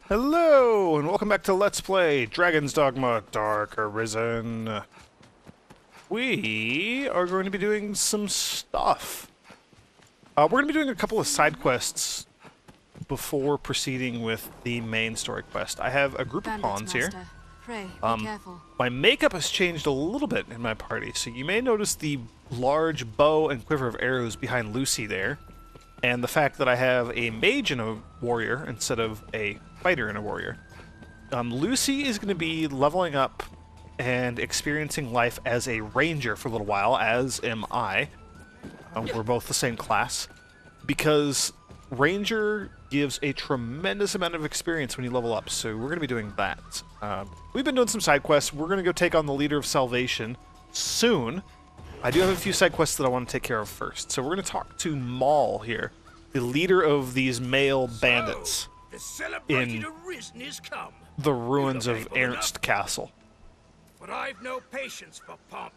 Hello, and welcome back to Let's Play Dragon's Dogma Dark Arisen. We are going to be doing some stuff. We're going to be doing a couple of side quests before proceeding with the main story quest. I have a group of pawns here. Pray, be careful. My makeup has changed a little bit in my party, so you may notice the large bow and quiver of arrows behind Lucy there, and the fact that I have a mage and a warrior instead of a fighter and a warrior. Lucy is going to be leveling up and experiencing life as a ranger for a little while, as am I. We're both the same class, because ranger gives a tremendous amount of experience when you level up, so we're going to be doing that. We've been doing some side quests. We're going to go take on the leader of Salvation soon. I do have a few side quests that I want to take care of first, so we're going to talk to Maul here, the leader of these male bandits in the ruins of Ernst Castle. But I've no patience for pomp.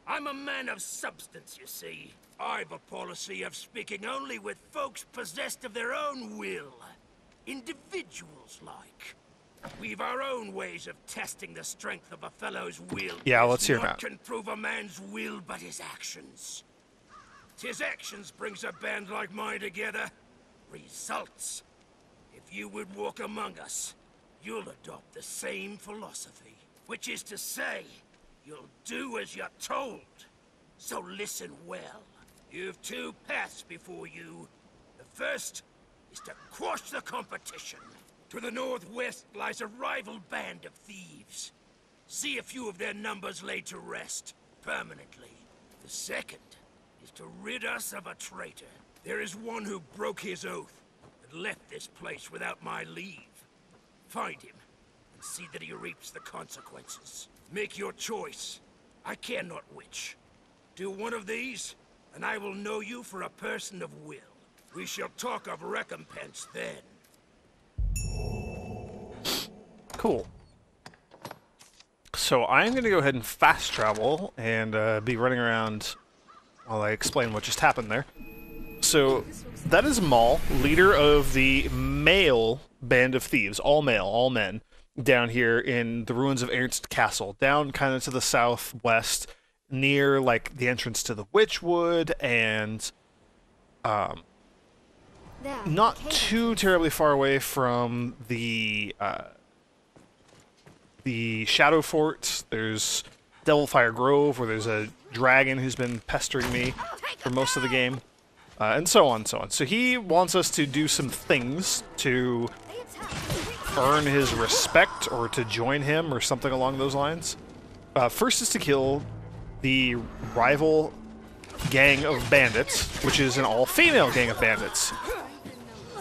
I'm a man of substance, you see. I've a policy of speaking only with folks possessed of their own will. Individuals like. We've our own ways of testing the strength of a fellow's will. Yeah, let's hear What that. can prove a man's will but his actions? 'Tis actions brings a band like mine together. Results. If you would walk among us, you'll adopt the same philosophy. Which is to say, you'll do as you're told. So listen well. You've two paths before you. The first is to quash the competition. To the northwest lies a rival band of thieves. See a few of their numbers laid to rest, permanently. The second is to rid us of a traitor. There is one who broke his oath and left this place without my leave. Find him and see that he reaps the consequences. Make your choice. I care not which. Do one of these, and I will know you for a person of will. We shall talk of recompense then. Cool. So I'm going to go ahead and fast travel and be running around while I explain what just happened there. So that is Maul, leader of the male band of thieves, all male, all men, down here in the ruins of Ernst Castle, down kind of to the southwest, near like the entrance to the Witchwood, and not too terribly far away from the Shadow Fort. There's Devilfire Grove, where there's a dragon who's been pestering me for most of the game, and so on and so on. So he wants us to do some things to earn his respect, or to join him, or something along those lines. First is to kill the rival gang of bandits, which is an all-female gang of bandits,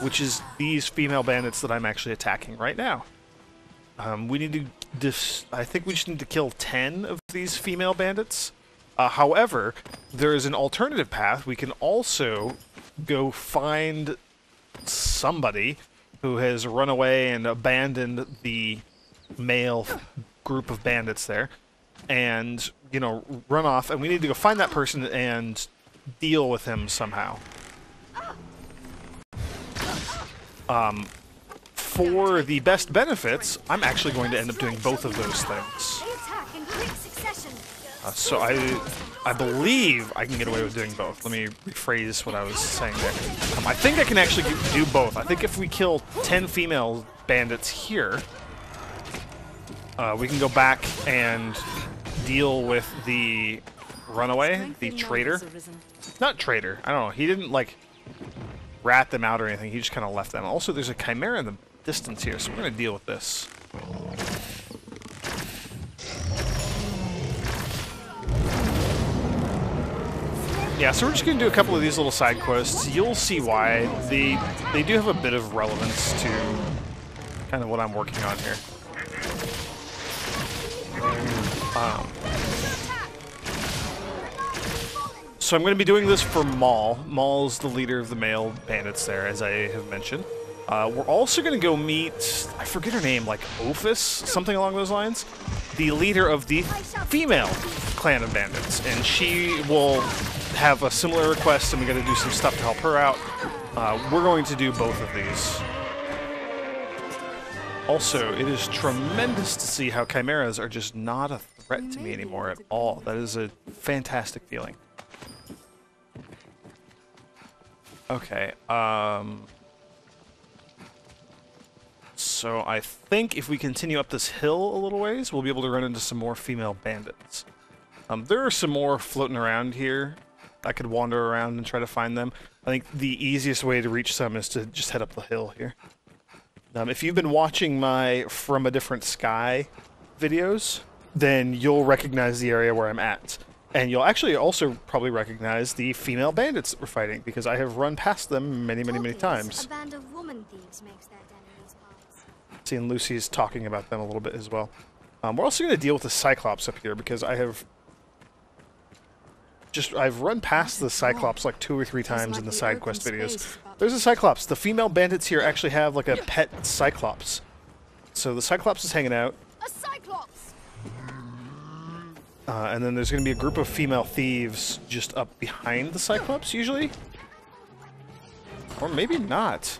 which is these female bandits that I'm actually attacking right now. We need to... I think we just need to kill 10 of these female bandits. However, there is an alternative path. We can also go find somebody who has run away and abandoned the male group of bandits there, and, you know, run off, and we need to go find that person and deal with him somehow. For the best benefits, I'm actually going to end up doing both of those things. So I believe I can get away with doing both. Let me rephrase what I was saying there. I think I can actually do both. I think if we kill 10 female bandits here, we can go back and deal with the runaway, the traitor. Not traitor, I don't know. He didn't, like, rat them out or anything. He just kind of left them. Also, there's a chimera in the distance here, so we're going to deal with this. Yeah, so we're just going to do a couple of these little side quests. You'll see why. They do have a bit of relevance to kind of what I'm working on here. So I'm going to be doing this for Maul. Maul's the leader of the male bandits there, as I have mentioned. We're also going to go meet, I forget her name, like Ophis, something along those lines, the leader of the female clan of bandits, and she will have a similar request, and we got to do some stuff to help her out. We're going to do both of these. Also, it is tremendous to see how chimeras are just not a threat to me anymore at all. That is a fantastic feeling. Okay, so I think if we continue up this hill a little ways, we'll be able to run into some more female bandits. There are some more floating around here. I could wander around and try to find them. I think the easiest way to reach some is to just head up the hill here. If you've been watching my From a Different Sky videos, then you'll recognize the area where I'm at. And you'll actually also probably recognize the female bandits that we're fighting, because I have run past them many times. A band of woman thieves makes their den in these parts. Seeing Lucy's talking about them a little bit as well. We're also going to deal with the cyclops up here, because I've run past the cyclops like 2 or 3 times in the side quest videos. There's a cyclops. The female bandits here actually have like a pet cyclops. So the cyclops is hanging out. A cyclops! And then there's going to be a group of female thieves just up behind the cyclops, usually. Or maybe not.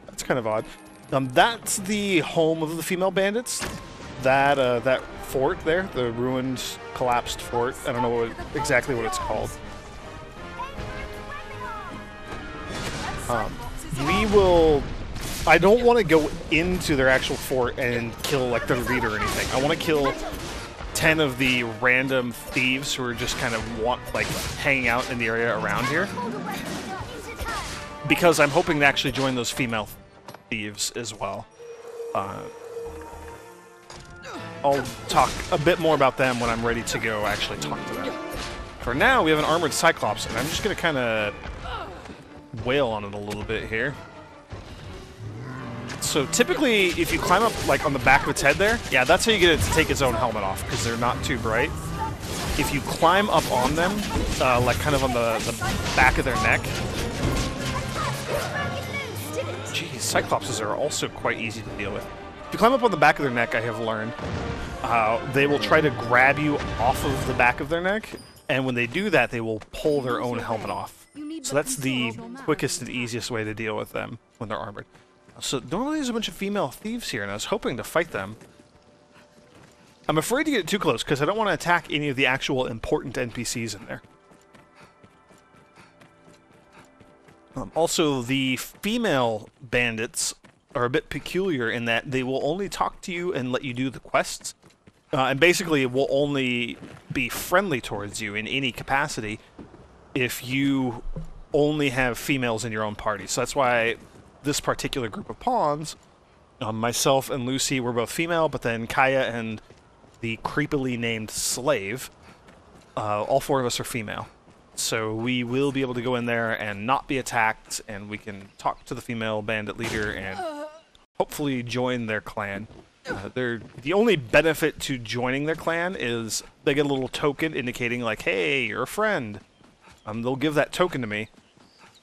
That's kind of odd. That's the home of the female bandits. That fort there, the ruined, collapsed fort. I don't know exactly what it's called. We will... I don't want to go into their actual fort and kill, like, their leader or anything. I want to kill 10 of the random thieves who are just kind of, hanging out in the area around here. Because I'm hoping to actually join those female thieves as well. I'll talk a bit more about them when I'm ready to go actually talk to them. For now, we have an armored cyclops, and I'm just going to kind of wail on it a little bit here. So typically, if you climb up like on the back of its head there, yeah, that's how you get it to take its own helmet off, because they're not too bright. If you climb up on them, like kind of on the back of their neck... Geez, cyclopses are also quite easy to deal with. If you climb up on the back of their neck, I have learned, they will try to grab you off of the back of their neck, and when they do that, they will pull their own helmet off. So that's the quickest and easiest way to deal with them when they're armored. So normally there's a bunch of female thieves here, and I was hoping to fight them. I'm afraid to get too close, because I don't want to attack any of the actual important NPCs in there. Also, the female bandits are a bit peculiar in that they will only talk to you and let you do the quests. And basically will only be friendly towards you in any capacity if you only have females in your own party. So that's why this particular group of pawns, myself and Lucy were both female, but then Kaya and the creepily named slave, all 4 of us are female. So we will be able to go in there and not be attacked, and we can talk to the female bandit leader and hopefully join their clan. The only benefit to joining their clan is they get a little token indicating like, hey, you're a friend. They'll give that token to me,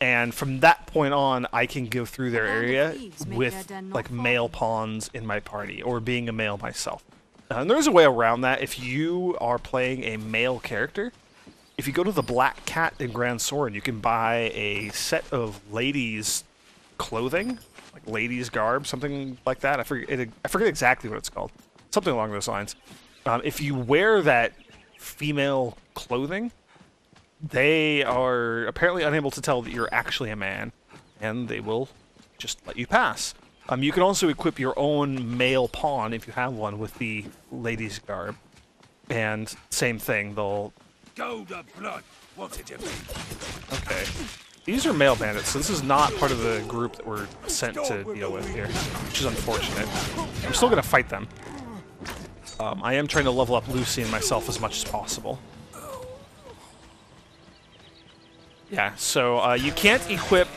and from that point on, I can go through their area with like male pawns in my party, or being a male myself. And there's a way around that. If you are playing a male character, if you go to the Black Cat in Grand Sword, you can buy a set of ladies' clothing, like ladies' garb, something like that. I forget exactly what it's called. Something along those lines. If you wear that female clothing, they are apparently unable to tell that you're actually a man, and they will just let you pass. You can also equip your own male pawn, if you have one, with the ladies' garb. And same thing, they'll... Gold of blood, what did you mean? Okay. These are male bandits, so this is not part of the group that we're sent to deal with here, which is unfortunate. I'm still going to fight them. I am trying to level up Lucy and myself as much as possible. Yeah, so you can't equip,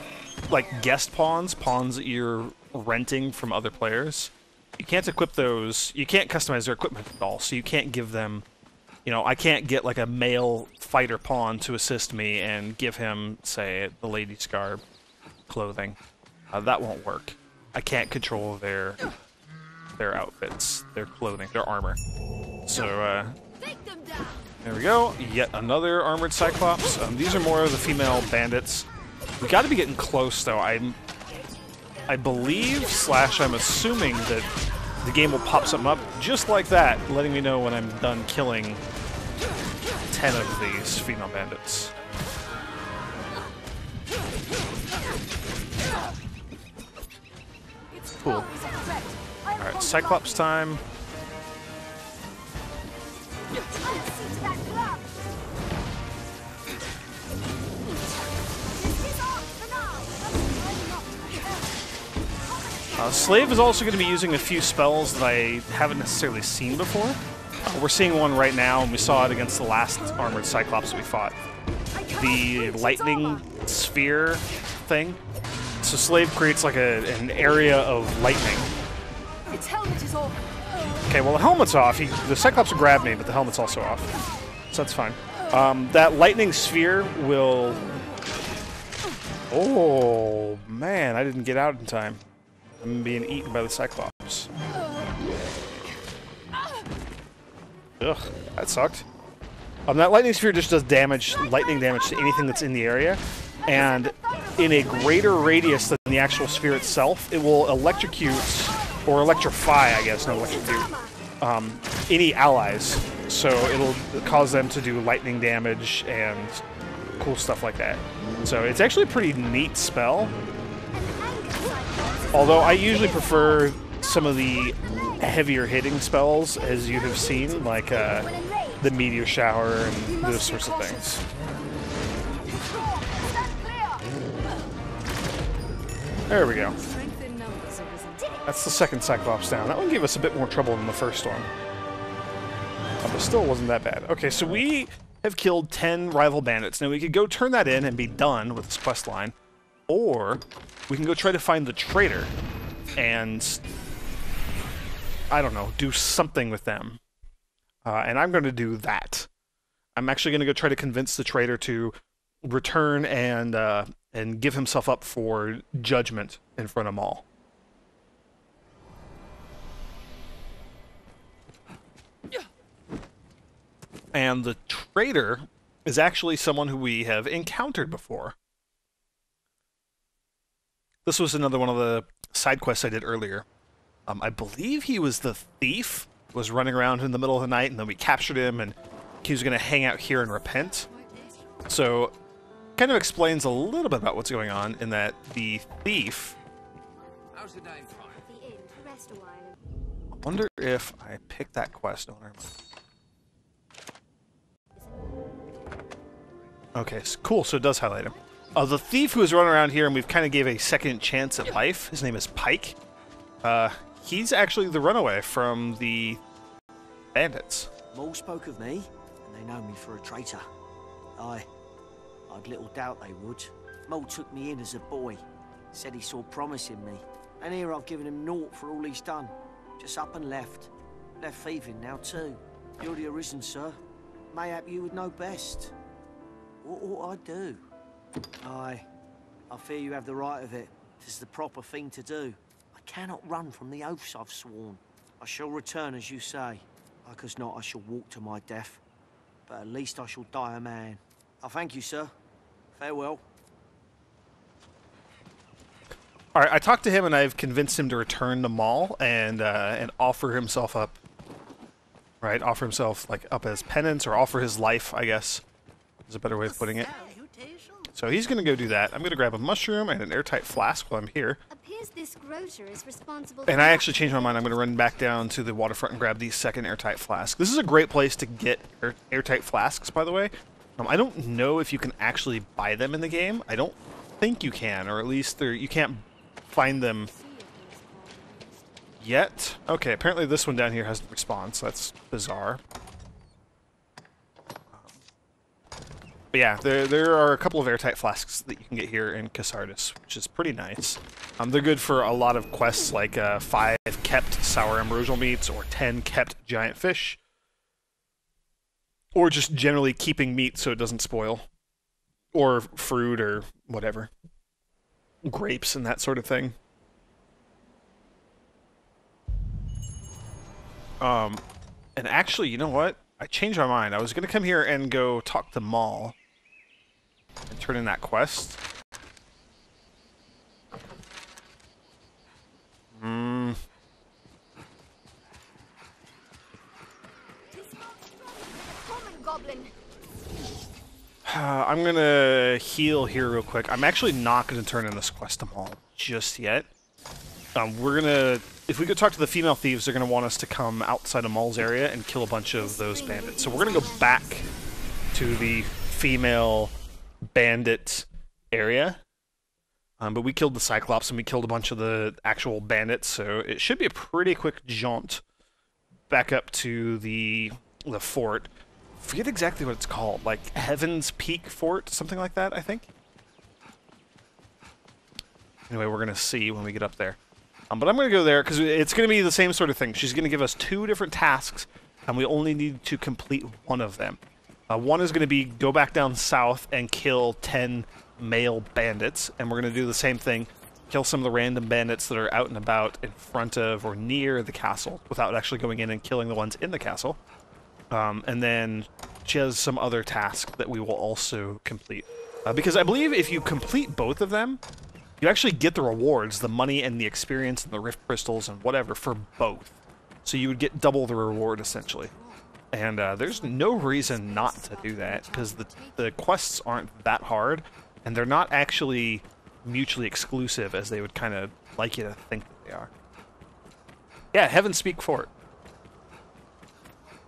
like, guest pawns that you're renting from other players. You can't equip those, you can't customize their equipment at all, so you can't give them, you know, I can't get, like, a male fighter pawn to assist me and give him, say, the lady's garb clothing. That won't work. I can't control their outfits, their clothing, their armor. So, there we go. Yet another armored cyclops. These are more of the female bandits. We got to be getting close, though. I I believe, slash I'm assuming that the game will pop something up just like that, letting me know when I'm done killing 10 of these female bandits. Cool. Alright, Cyclops time. Slave is also going to be using a few spells that I haven't necessarily seen before. We're seeing one right now, and we saw it against the last armored Cyclops we fought. The lightning sphere thing. So Slave creates like an area of lightning. Its helmet is off. Okay, well the helmet's off. The Cyclops will grab me, but the helmet's also off. So that's fine. That lightning sphere will... Oh, man, I didn't get out in time. I'm being eaten by the Cyclops. Ugh, that sucked. That lightning sphere just does damage, lightning damage to anything that's in the area. And in a greater radius than the actual sphere itself, it will electrocute, or electrify, I guess, not electrocute, any allies. So it'll cause them to do lightning damage and cool stuff like that. So it's actually a pretty neat spell. Although I usually prefer some of the heavier hitting spells, as you have seen, like the meteor shower and those sorts of things. There we go. That's the second Cyclops down. That one gave us a bit more trouble than the first one. But still wasn't that bad. Okay, so we have killed 10 rival bandits. Now we could go turn that in and be done with this quest line. Or we can go try to find the traitor and, I don't know, do something with them. And I'm going to do that. I'm actually going to go try to convince the traitor to return and give himself up for judgment in front of Maul. And the traitor is actually someone who we have encountered before. This was another one of the side quests I did earlier. I believe he was the thief, was running around in the middle of the night, and then we captured him, and he was going to hang out here and repent. So, kind of explains a little bit about what's going on in that the thief... How's the name fine? The inn. Rest a while. I wonder if I picked that quest owner. Okay, cool, so it does highlight him. The thief who is running around here, and we've kind of gave a second chance at life, his name is Pike. He's actually the runaway from the bandits. Maul spoke of me, and they know me for a traitor. I'd little doubt they would. Maul took me in as a boy, said he saw promise in me. And here I've given him naught for all he's done. Just up and left. Left thieving now too. You're the arisen, sir. Mayhap you would know best. What ought I do? I fear you have the right of it. 'Tis the proper thing to do. I cannot run from the oaths I've sworn. I shall return as you say. Like as not, I shall walk to my death. But at least I shall die a man. I thank you, sir. Farewell. Alright, I talked to him and I've convinced him to return to Maul and offer himself up. Right, offer himself like up as penance, or offer his life, I guess, is a better way of putting it. So he's going to go do that. I'm going to grab a mushroom and an airtight flask while I'm here. Appears this grocer is responsible And I actually changed my mind. I'm going to run back down to the waterfront and grab the second airtight flask. This is a great place to get airtight flasks, by the way. I don't know if you can actually buy them in the game. I don't think you can, or at least you can't find them yet. Okay, apparently this one down here hasn't respawned, so that's bizarre. But yeah, there are a couple of airtight flasks that you can get here in Casardis, which is pretty nice. They're good for a lot of quests, like 5 kept sour ambrosial meats, or 10 kept giant fish, or just generally keeping meat so it doesn't spoil, or fruit, or whatever. Grapes and that sort of thing. And actually, you know what? I changed my mind. I was going to come here and go talk to Maul and turn in that quest. I'm gonna heal here real quick. I'm actually not gonna turn in this quest to Maul just yet. If we go talk to the female thieves, they're gonna want us to come outside of Maul's area and kill a bunch of those bandits. So we're gonna go back to the female bandit area. But we killed the cyclops and we killed a bunch of the actual bandits, so it should be a pretty quick jaunt back up to the fort. Forget exactly what it's called, like Heaven's Peak Fort, something like that, I think. Anyway, we're gonna see when we get up there. But I'm gonna go there because it's gonna be the same sort of thing. She's gonna give us 2 different tasks, and we only need to complete one of them. One is gonna be go back down south and kill 10 male bandits, and we're gonna do the same thing. Kill some of the random bandits that are out and about in front of or near the castle without actually going in and killing the ones in the castle. And then she has some other task that we will also complete. Because I believe if you complete both of them, you actually get the rewards, the money and the experience and the rift crystals and whatever for both. So you would get double the reward, essentially. And there's no reason not to do that, because the quests aren't that hard, and they're not actually mutually exclusive as they would kind of like you to think that they are. Yeah, Heaven Speak Fort.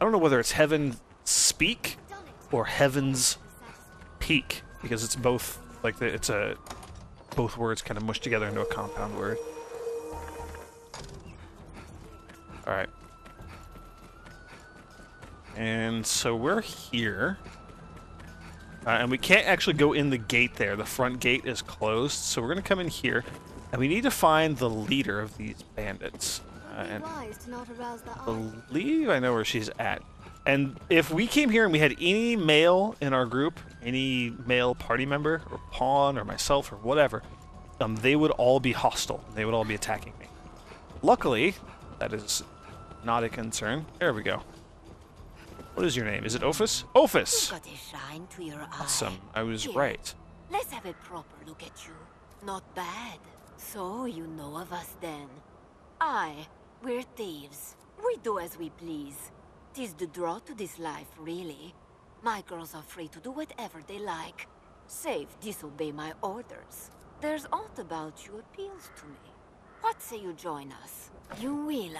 I don't know whether it's Heaven Speak or Heaven's Peak, because it's both, like, both words kind of mushed together into a compound word. Alright. And so we're here. And we can't actually go in the gate there. The front gate is closed, so we're going to come in here. And we need to find the leader of these bandits. And I believe I know where she's at. And if we came here and we had any male in our group, any male party member, or pawn, or myself, or whatever, they would all be hostile. They would all be attacking me. Luckily, that is not a concern. There we go. What is your name? Is it Ophis? Ophis! Got a shine to your eye. Awesome. I was Here, right. Let's have a proper look at you. Not bad. So you know of us then. We're thieves. We do as we please. 'Tis the draw to this life, really. My girls are free to do whatever they like, save disobey my orders. There's aught about you appeals to me. What say you join us? You will,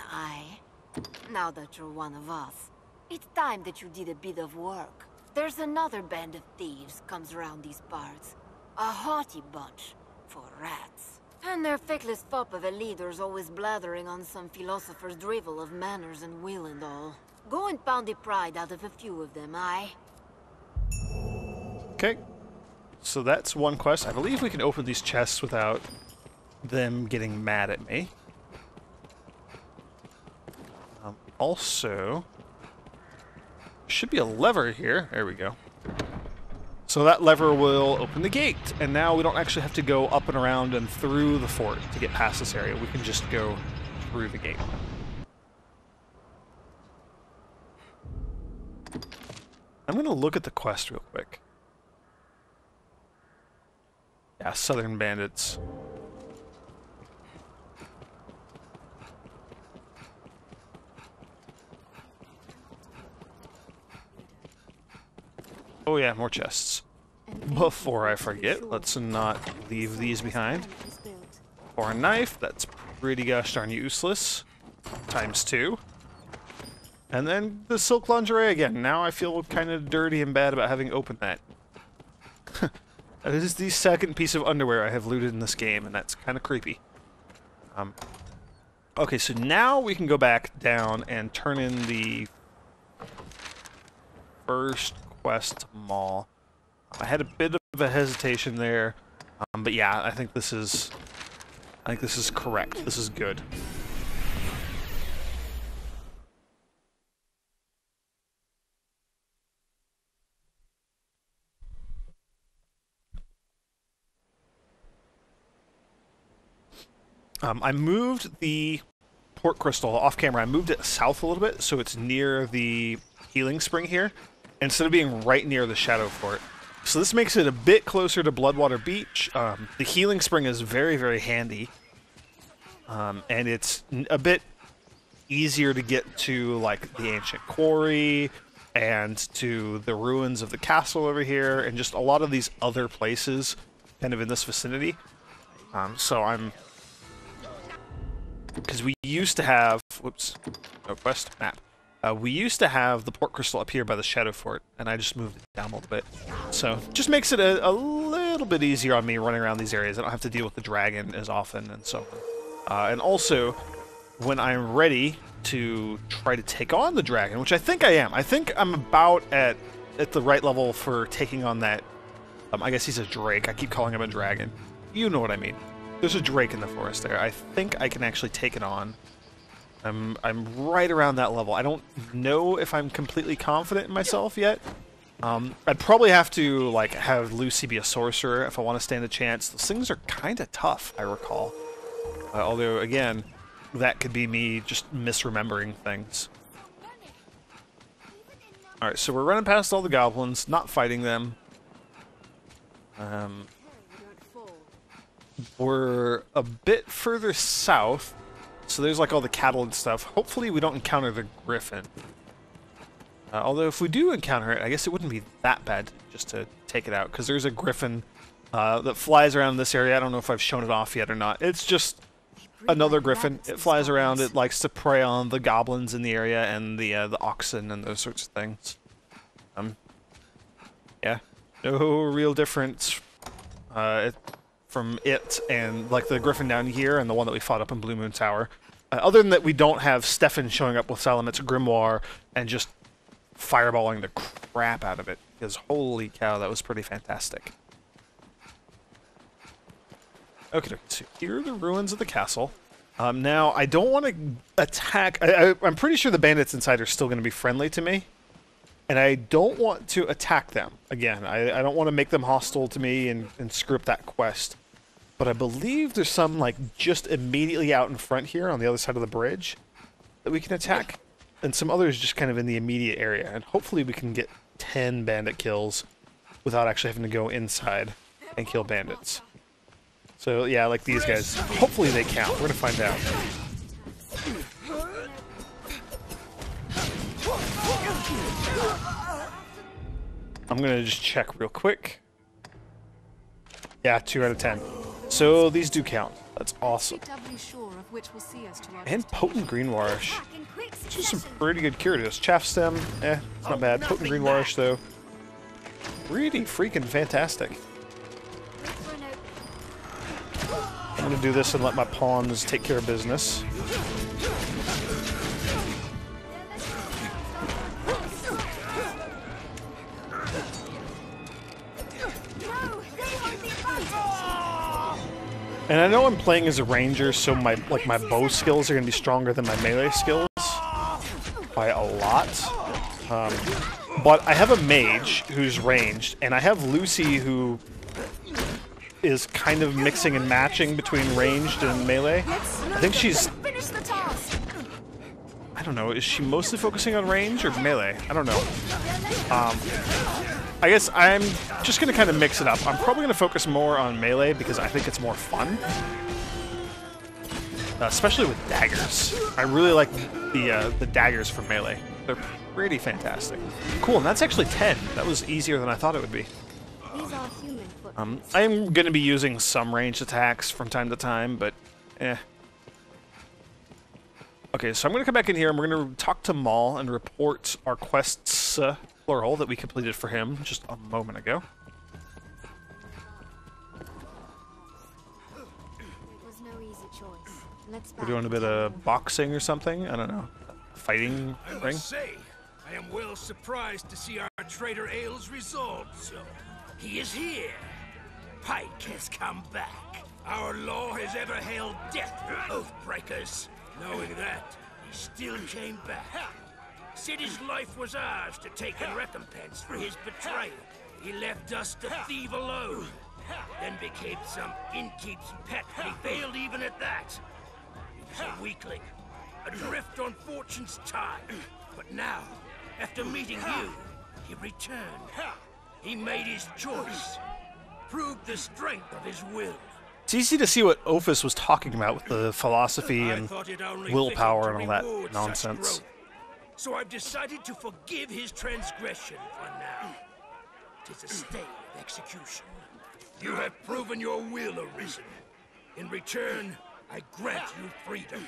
now that you're one of us. It's time that you did a bit of work. There's another band of thieves comes around these parts. A haughty bunch, for rats. And their feckless fop of a leader's always blathering on some philosopher's drivel of manners and will and all. Go and pound the pride out of a few of them, Okay. So that's one quest. I believe we can open these chests without them getting mad at me. Also, should be a lever here. There we go. So that lever will open the gate, and now we don't actually have to go up and around and through the fort to get past this area. We can just go through the gate. I'm going to look at the quest real quick. Yeah, Southern Bandits. Oh yeah, more chests. Before I forget, let's not leave these behind. For a knife, that's pretty gosh darn useless. ×2. And then the silk lingerie again. Now I feel kind of dirty and bad about having opened that. That is the second piece of underwear I have looted in this game, and that's kind of creepy. Okay, so now we can go back down and turn in the first quest Maul. I had a bit of a hesitation there, but yeah, I think this is correct. This is good. I moved the port crystal off camera. I moved it south a little bit, so it's near the healing spring here, instead of being right near the Shadow Fort. So this makes it a bit closer to Bloodwater Beach. The healing spring is very, very handy, and it's a bit easier to get to, like, the ancient quarry, and to the ruins of the castle over here, and just a lot of these other places kind of in this vicinity. So I'm... Because we used to have... Whoops. No quest. Map. We used to have the port crystal up here by the Shadow Fort, and I just moved it down a little bit. So, just makes it a little bit easier on me running around these areas. I don't have to deal with the dragon as often, and so on. And also, when I'm ready to try to take on the dragon, which I think I am. I think I'm about at the right level for taking on that... I guess he's a drake. I keep calling him a dragon. You know what I mean. There's a drake in the forest there. I think I can actually take it on. I'm right around that level. I don't know if I'm completely confident in myself yet. I'd probably have to like have Lucy be a sorcerer if I want to stand a chance. Those things are kind of tough, I recall. Although, again, that could be me just misremembering things. Alright, so we're running past all the goblins, not fighting them. We're a bit further south. So there's like all the cattle and stuff. Hopefully we don't encounter the griffin. Although if we do encounter it, I guess it wouldn't be that bad just to take it out. Because there's a griffin that flies around this area. I don't know if I've shown it off yet or not. It's just another griffin. It flies around. It likes to prey on the goblins in the area and the oxen and those sorts of things. Yeah. No real difference from it and like the griffin down here and the one that we fought up in Blue Moon Tower. Other than that, we don't have Stefan showing up with Salamit's Grimoire and just fireballing the crap out of it. Because holy cow, that was pretty fantastic. Okay, so here are the ruins of the castle. Now, I don't want to attack... I'm pretty sure the bandits inside are still going to be friendly to me. And I don't want to attack them. Again, I don't want to make them hostile to me and screw up that quest. But I believe there's some, like, just immediately out in front here on the other side of the bridge that we can attack. And some others just kind of in the immediate area. And hopefully we can get 10 bandit kills without actually having to go inside and kill bandits. So, yeah, like these guys. Hopefully they count. We're going to find out. I'm going to just check real quick. Yeah, 2 out of 10. So these do count. That's awesome. And potent greenwarish. This is some pretty good curative. Chaff stem, it's not bad. Potent greenwarish though. Really freaking fantastic. I'm gonna do this and let my pawns take care of business. And I know I'm playing as a ranger, so my bow skills are gonna be stronger than my melee skills by a lot. But I have a mage who's ranged, and I have Lucy who is kind of mixing and matching between ranged and melee. I think she's... I don't know, is she mostly focusing on range or melee? I don't know. I guess I'm just going to kind of mix it up. I'm probably going to focus more on melee because I think it's more fun. Especially with daggers. I really like the daggers for melee. They're pretty fantastic. Cool, and that's actually 10. That was easier than I thought it would be. I am going to be using some ranged attacks from time to time, but eh. Okay, so I'm going to come back in here and we're going to talk to Maul and report our quests, plural, that we completed for him just a moment ago. We're doing a bit of boxing or something? I don't know. Fighting ring? I must say, I am well surprised to see our traitor Ailes resolved so. He is here. Pike has come back. Our law has ever held death for oath-breakers. Knowing that, he still came back. Said his life was ours to take in recompense for his betrayal. He left us to thieve alone. Then became some innkeep's pet, but he failed even at that. He was a weakling, adrift on fortune's tide. But now, after meeting you, he returned. He made his choice, proved the strength of his will. It's easy to see what Ophis was talking about with the philosophy and willpower and all that nonsense. so I've decided to forgive his transgression for now. 'Tis a stay of execution. You have proven your will arisen. In return, I grant you freedom.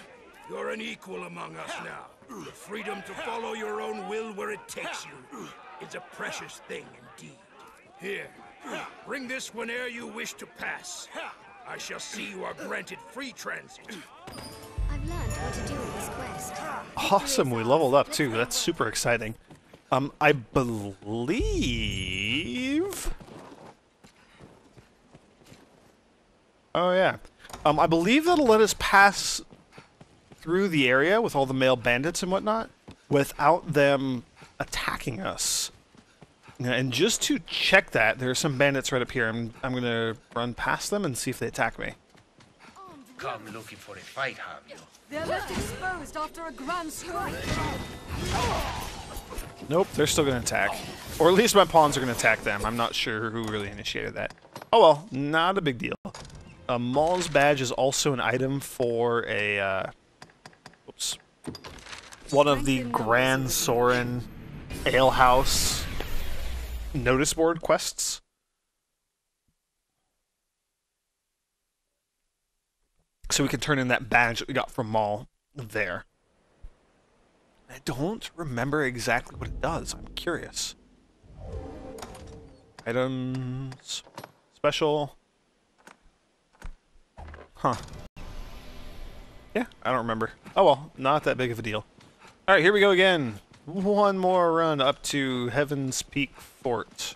You're an equal among us now. The freedom to follow your own will where it takes you is a precious thing indeed. Here, bring this whene'er you wish to pass. I shall see you are granted free transit. I've learned what to do with this quest. Awesome, we leveled up too. That's super exciting. I believe... Oh yeah. I believe that'll let us pass through the area with all the male bandits and whatnot without them attacking us. And just to check that, there are some bandits right up here. I'm gonna run past them and see if they attack me. Come looking for a fight, have you? They're left exposed after a grand strike. Nope, they're still gonna attack. Or at least my pawns are gonna attack them. I'm not sure who really initiated that. Oh well, not a big deal. Maul's badge is also an item for a, oops. One of the Grand Soren Alehouse notice board quests. So we can turn in that badge that we got from Maul there. I don't remember exactly what it does. I'm curious. Items. Special. Huh. Yeah, I don't remember. Oh well, not that big of a deal. Alright, here we go again. One more run up to Heaven's Peak Fort.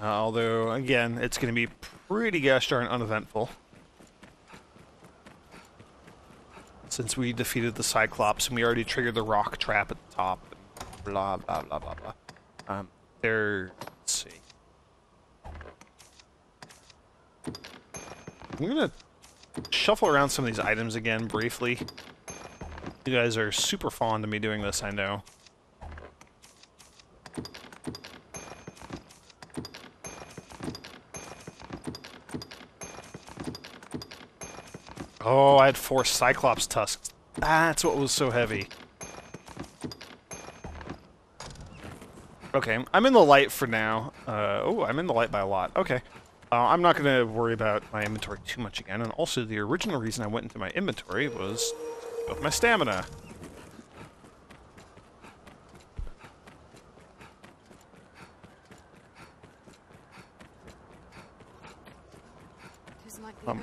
Although, again, it's going to be pretty gosh darn uneventful. Since we defeated the Cyclops and we already triggered the rock trap at the top. Blah, blah, blah, blah, blah. Let's see. I'm going to shuffle around some of these items again briefly. You guys are super fond of me doing this, I know. Oh, I had 4 cyclops tusks. That's what was so heavy. Okay, I'm in the light for now. Oh, I'm in the light by a lot. Okay. I'm not going to worry about my inventory too much again. And also, the original reason I went into my inventory was with my stamina.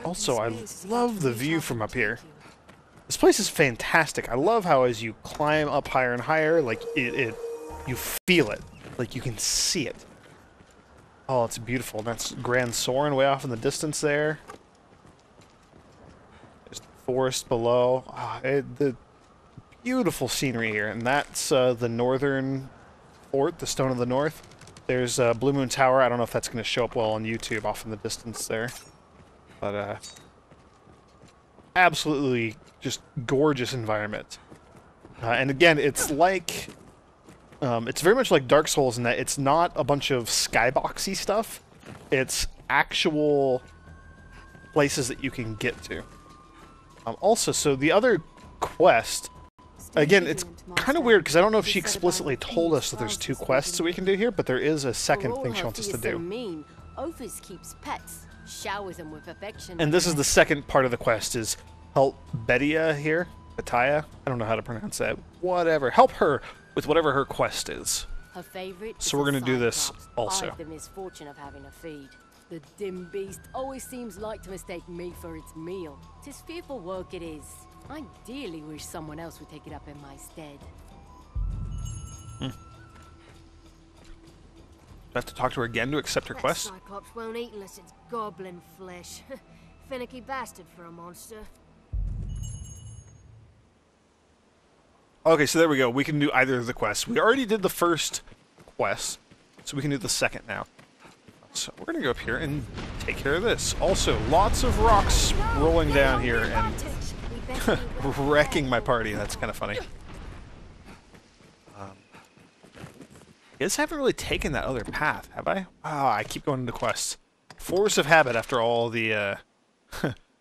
Also, I love the view from up here. This place is fantastic. I love how as you climb up higher and higher, like, you feel it. Like, you can see it. Oh, it's beautiful. That's Grand Soren way off in the distance there. There's the forest below. The beautiful scenery here. And that's the northern fort, the Stone of the North. There's Blue Moon Tower. I don't know if that's going to show up well on YouTube off in the distance there. But, absolutely just gorgeous environment. And again, it's like... it's very much like Dark Souls in that it's not a bunch of skyboxy stuff. It's actual places that you can get to. Also, so the other quest... Again, it's kind of weird because I don't know if she explicitly told us that there's 2 quests that we can do here, but there is a second thing she wants us to do. Ophis keeps pets, showers them with affection. And this is the second part of the quest, is help Betia here. Betia? I don't know how to pronounce that. Whatever. Help her with whatever her quest is. Her favorite. So we're going to do this also. I have the misfortune of having a feed. The dim beast always seems like to mistake me for its meal. 'Tis fearful work it is. I dearly wish someone else would take it up in my stead. I have to talk to her again to accept her quest? Cyclops won't eat unless it's goblin flesh. Finicky bastard for a monster. Okay, so there we go. We can do either of the quests. We already did the first quest, so we can do the second now. So we're going to go up here and take care of this. Also, lots of rocks rolling down here and wrecking my party. That's kind of funny. I guess I haven't really taken that other path, have I? Wow, I keep going into quests. Force of habit after all the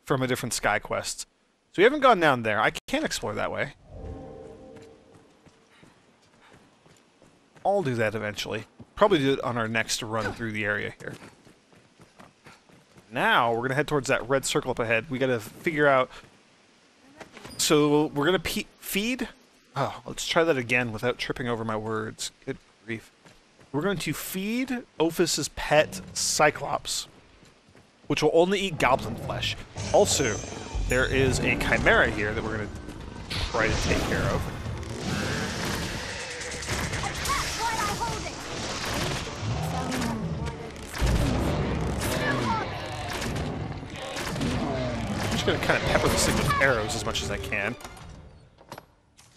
from a different sky quest. So we haven't gone down there. I can't explore that way. I'll do that eventually. Probably do it on our next run through the area here. Now, we're gonna head towards that red circle up ahead. We gotta figure out... So, we're gonna feed... Oh, let's try that again without tripping over my words. Good grief. We're going to feed Ophis's pet, Cyclops, which will only eat goblin flesh. Also, there is a chimera here that we're going to try to take care of. I'm just going to kind of pepper this thing with arrows as much as I can.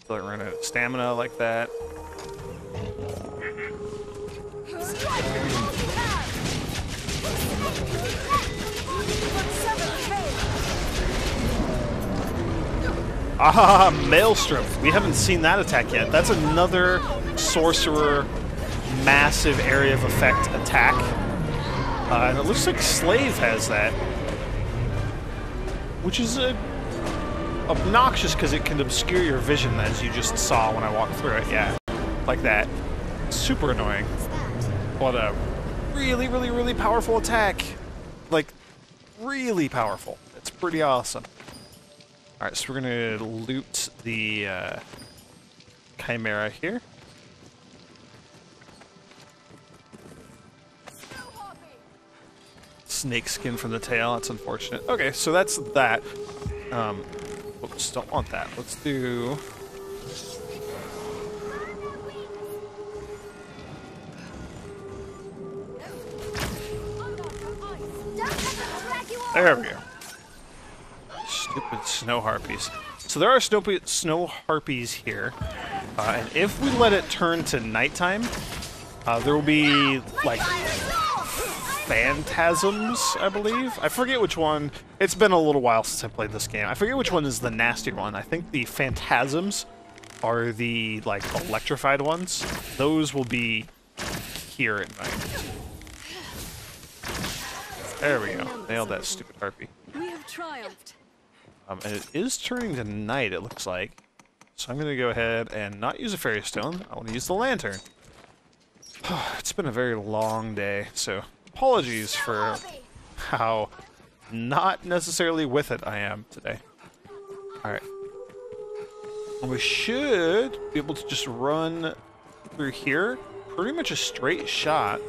So I run out of stamina like that. Ah, Maelstrom. We haven't seen that attack yet. That's another sorcerer massive area of effect attack. And it looks like Slave has that. Which is obnoxious because it can obscure your vision, as you just saw when I walked through it. Yeah, like that. Super annoying. What a really, really, really powerful attack. Like, really powerful. It's pretty awesome. Alright, so we're gonna loot the chimera here. Snake skin from the tail, that's unfortunate. Okay, so that's that. Oops, don't want that. Let's do... There we go. Stupid snow harpies. So there are snow harpies here, and if we let it turn to nighttime, there will be, like, phantasms, I believe. I forget which one. It's been a little while since I played this game. I forget which one is the nasty one. I think the phantasms are the, like, electrified ones. Those will be here at night. There we go. Nailed that stupid harpy. We have triumphed. And it is turning to night, it looks like. So I'm going to go ahead and not use a fairy stone. I want to use the lantern. It's been a very long day, so apologies for how not necessarily with it I am today. Alright. We should be able to just run through here. Pretty much a straight shot.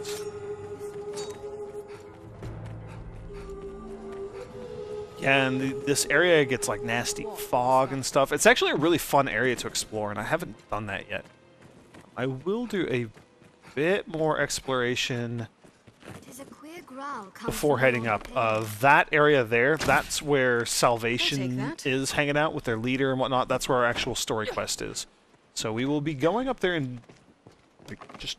Yeah, and this area gets like nasty fog and stuff. It's actually a really fun area to explore, and I haven't done that yet. I will do a bit more exploration before heading up. That area there, that's where Salvation is hanging out with their leader and whatnot. That's where our actual story quest is. So we will be going up there and just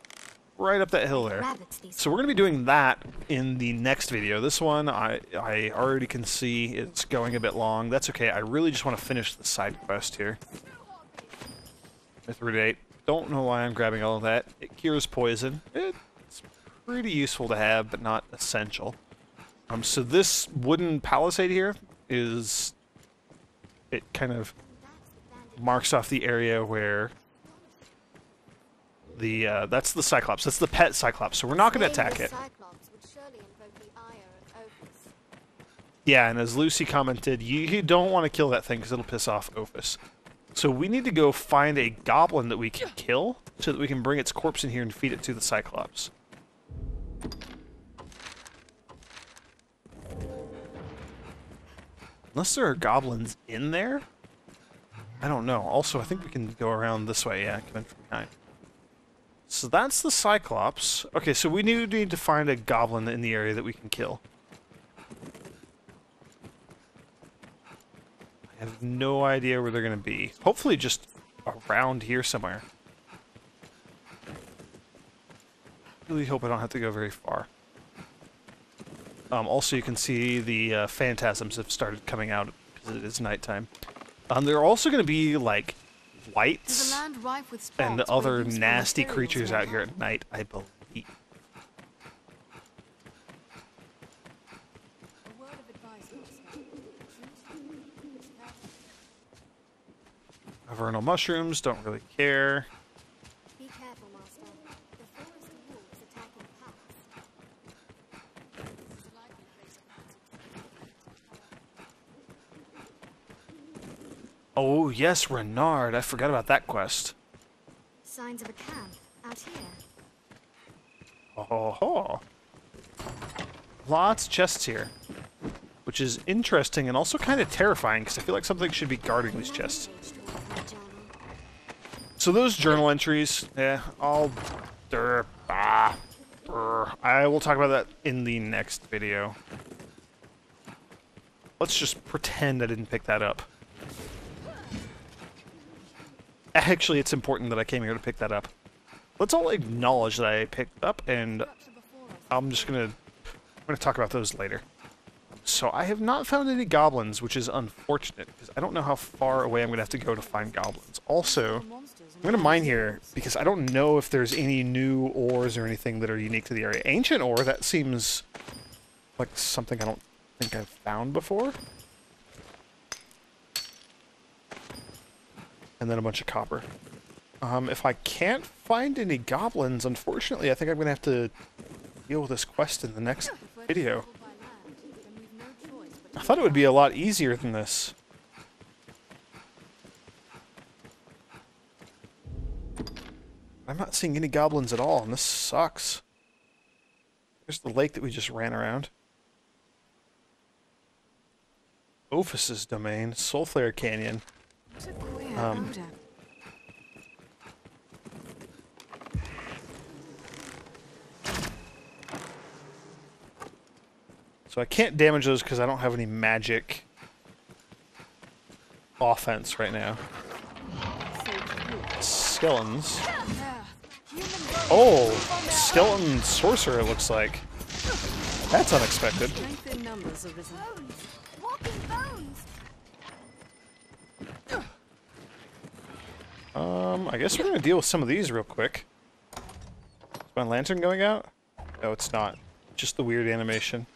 right up that hill there. So we're going to be doing that in the next video. This one, I already can see it's going a bit long. That's okay. I really just want to finish the side quest here. Mithridate. Don't know why I'm grabbing all of that. It cures poison. It's pretty useful to have, but not essential. So this wooden palisade here is... It kind of marks off the area where... that's the Cyclops. That's the pet Cyclops, so we're not going to attack it. Yeah, and as Lucy commented, you don't want to kill that thing because it'll piss off Ophis. So we need to go find a goblin that we can kill so that we can bring its corpse in here and feed it to the Cyclops. Unless there are goblins in there? I don't know. Also, I think we can go around this way. Yeah, come in from behind. So that's the Cyclops. Okay, so we need to find a goblin in the area that we can kill. I have no idea where they're going to be. Hopefully just around here somewhere. Really hope I don't have to go very far. Also, you can see the phantasms have started coming out because it is nighttime. There are also going to be, like, wights and other nasty creatures out here at night, I believe. Vernal mushrooms, don't really care. Be careful, Master. The forest wolves attacking packs. Oh, yes, Renard. I forgot about that quest. Signs of a camp out here. Oh, lots of chests here, which is interesting and also kind of terrifying because I feel like something should be guarding these chests. So those journal entries, I will talk about that in the next video. Let's just pretend I didn't pick that up. Actually, it's important that I came here to pick that up. Let's all acknowledge that I picked up, and I'm gonna talk about those later. So I have not found any goblins, which is unfortunate, because I don't know how far away I'm gonna have to go to find goblins. Also, I'm gonna mine here, because I don't know if there's any new ores or anything that are unique to the area. Ancient ore, that seems like something I don't think I've found before. And then a bunch of copper. If I can't find any goblins, unfortunately, I think I'm going to have to deal with this quest in the next video. I thought it would be a lot easier than this. I'm not seeing any goblins at all, and this sucks. There's the lake that we just ran around. Ophis' domain, Soulflare Canyon. So I can't damage those because I don't have any magic offense right now. Skeletons. Oh, skeleton sorcerer, it looks like. That's unexpected. I guess we're gonna deal with some of these real quick. Is my lantern going out? No, it's not. Just the weird animation.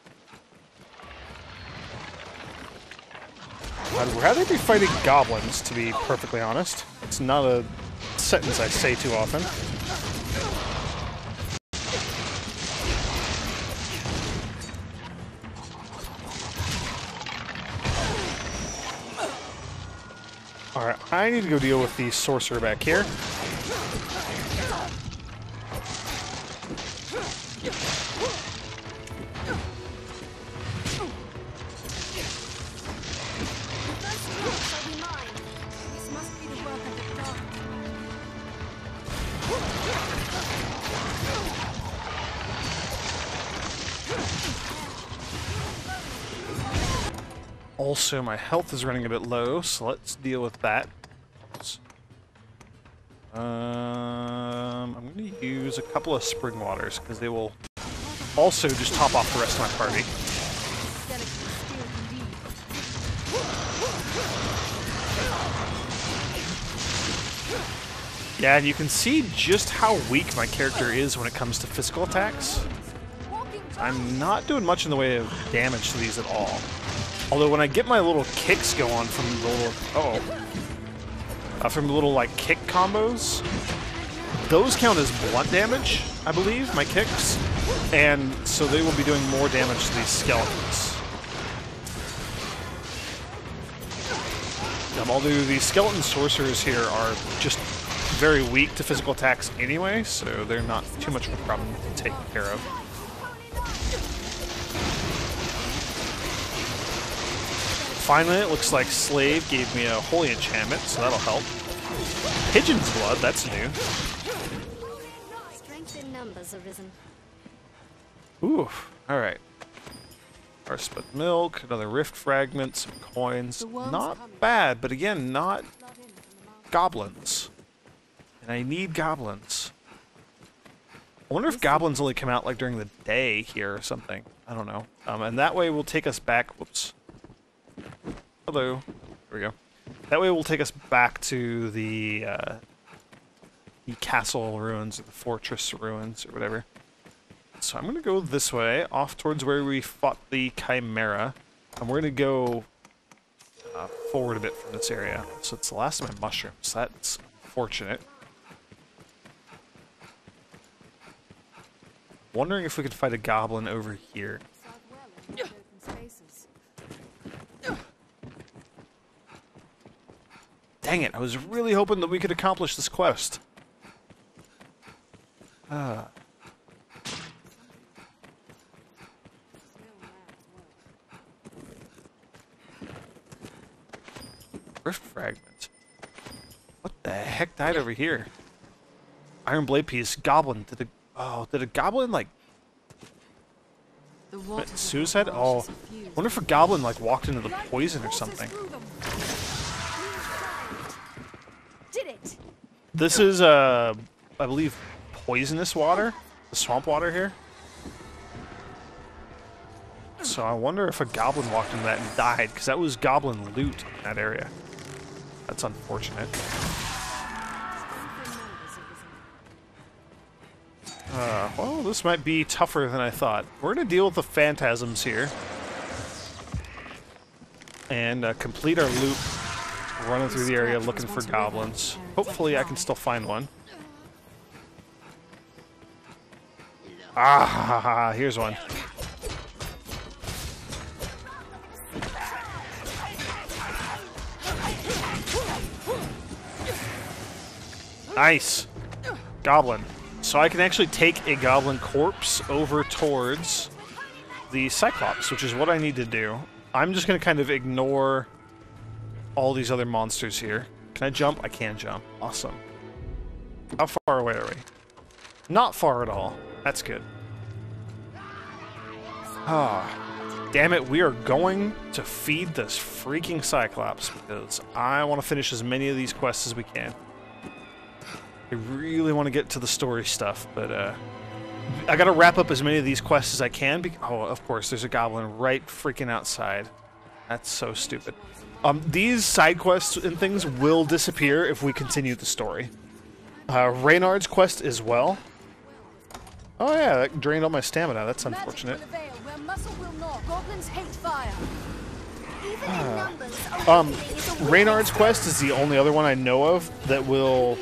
I'd rather be fighting goblins, to be perfectly honest. It's not a sentence I say too often. Alright, I need to go deal with the sorcerer back here. Also, my health is running a bit low, so let's deal with that. I'm going to use a couple of spring waters, because they will also just top off the rest of my party. Yeah, and you can see just how weak my character is when it comes to physical attacks. I'm not doing much in the way of damage to these at all. Although when I get my little kicks going from the little, from the little like kick combos, those count as blunt damage, I believe, my kicks, and so they will be doing more damage to these skeletons. Although these skeleton sorcerers here are just very weak to physical attacks anyway, so they're not too much of a problem to take care of. Finally, it looks like Slave gave me a holy enchantment, so that'll help. Pigeon's blood, that's new. Strength in numbers arisen. Ooh, alright. Our split milk, another rift fragment, some coins. Not bad, but again, not goblins. And I need goblins. I wonder if goblins only come out like during the day here or something. I don't know. And that way will take us back. Whoops. Hello. There we go. That way will take us back to the castle ruins, or the fortress ruins, or whatever. So I'm going to go this way, off towards where we fought the Chimera. And we're going to go forward a bit from this area. So it's the last of my mushrooms. That's fortunate. Wondering if we could fight a goblin over here. Dang it, I was really hoping that we could accomplish this quest. Rift fragment. What the heck died over here? Iron blade piece. Goblin. Did a goblin like suicide? Oh, I wonder if a goblin like walked into the poison or something. Did it? This is I believe poisonous water, the swamp water here. So I wonder if a goblin walked into that and died, because that was goblin loot in that area. That's unfortunate. Well, this might be tougher than I thought. We're going to deal with the phantasms here. And complete our loop, running through the area looking for goblins. Hopefully I can still find one. Ah, here's one. Nice. Goblin. So I can actually take a goblin corpse over towards the cyclops, which is what I need to do. I'm just going to kind of ignore all these other monsters here. Can I jump? I can jump. Awesome. How far away are we? Not far at all. That's good. Ah, damn it. We are going to feed this freaking cyclops because I want to finish as many of these quests as we can. I really want to get to the story stuff, but I gotta wrap up as many of these quests as I can. Oh, of course, there's a goblin right freaking outside. That's so stupid. These side quests and things will disappear if we continue the story. Reynard's quest as well. Oh yeah, that drained all my stamina. That's unfortunate. Reynard's quest is the only other one I know of that will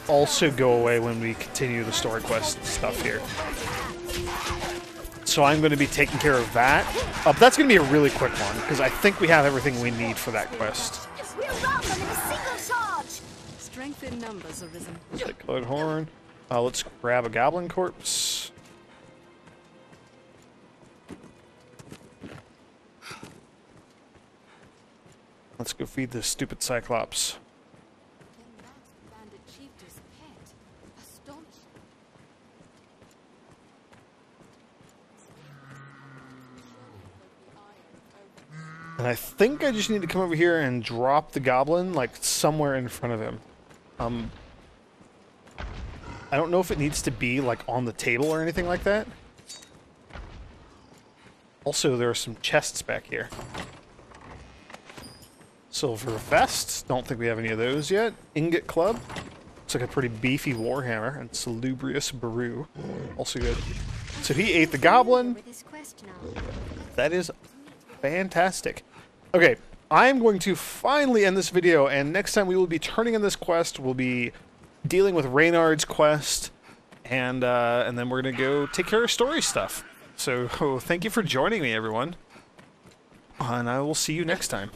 also go away when we continue the story quest stuff here. So I'm going to be taking care of that. That's going to be a really quick one, because I think we have everything we need for that quest. Strength in numbers arisen. Colored horn. Let's grab a goblin corpse. Let's go feed this stupid cyclops. And I think I just need to come over here and drop the goblin, like, somewhere in front of him. I don't know if it needs to be, like, on the table or anything like that. Also, there are some chests back here. Silver vest. Don't think we have any of those yet. Ingot club. Looks like a pretty beefy warhammer. And salubrious baru. Also good. So he ate the goblin. That is fantastic. Okay, I'm going to finally end this video, and next time we will be turning in this quest. We'll be dealing with Reynard's quest, and then we're going to go take care of story stuff. So thank you for joining me, everyone, and I will see you next time.